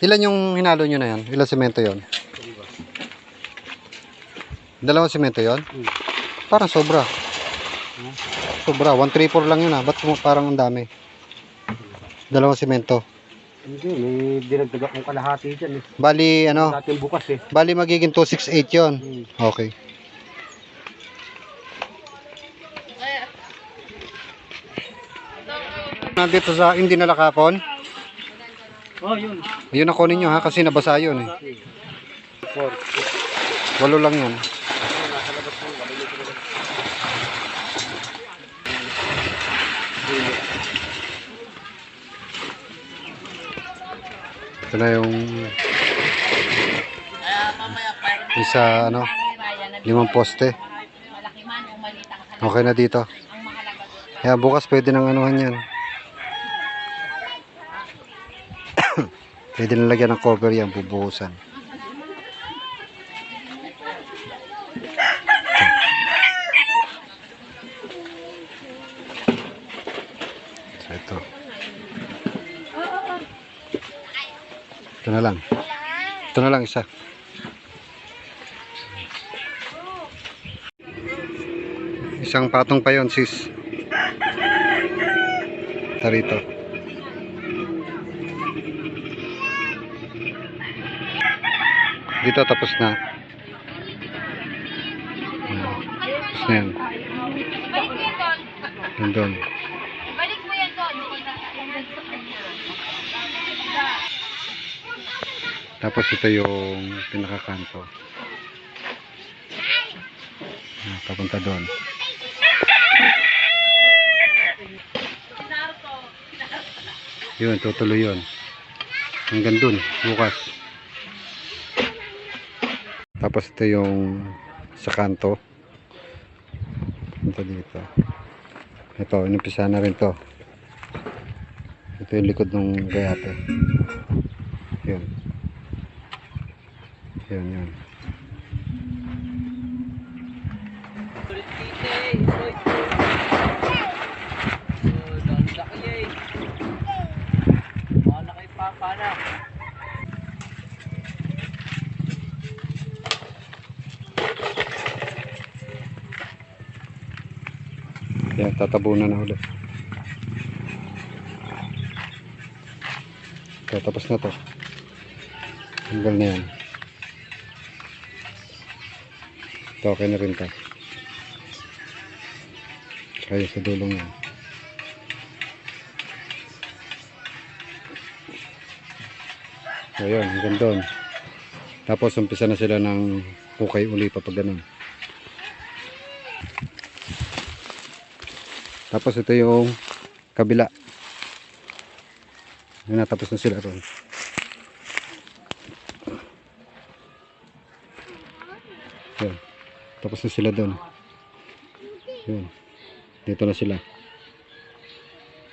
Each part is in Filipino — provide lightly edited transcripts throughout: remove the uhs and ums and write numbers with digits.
Ilan yung hinalo nyo na yan? Ilan semento yon? Dalawang semento yon? Parang sobra. Sobra. 134 lang yun ah. Ba't parang ang dami? Dalawang semento. Hindi, may dinagdag akong kalahati dyan eh. Bali, ano? Dating bukas eh. Bali magiging 268 yon. Okay. Nandito sa hindi nalakapon. Oh, yun. Ayun ako ninyo ha, kasi nabasa yun eh. 8 lang yan. Ito na yung isa ano, 5 poste. Okay na dito. Kaya bukas pwede nang anuhan yan. Pwede na lagyan ng cover yan, bubuhusan. So ito. Ito na lang. Ito na lang isa. Isang patong pa yon sis. Tarito. Dito tapos na. Tapos na yan. Nandun. Balik mo yan doon. Tapos ito yung pinakakanto. Papunta doon. Yun, tutuloy yun. Hanggang dun, bukas. Tapos ito yung sa kanto. Ito dito. Ito, inumpisa na rin to. Ito yung likod ng gayate. Yun. Yun, yun. Yan, tatabunan na ulit. So, tapos na to. Hanggang na yan. Ito, okay na rin to. Kaya sa dulong yan. So, yun, hanggang doon. Tapos, umpisa na sila ng hukay uli pa pag ganun. Tapos ito yung kabila. Natapos na sila ron. Yan. Tapos na sila doon. Yan. Dito na sila.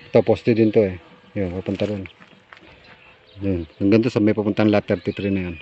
Ito poste din to eh. Yan, papunta ron. Yan. Hanggang doon sa may papuntang lot 33 na yan.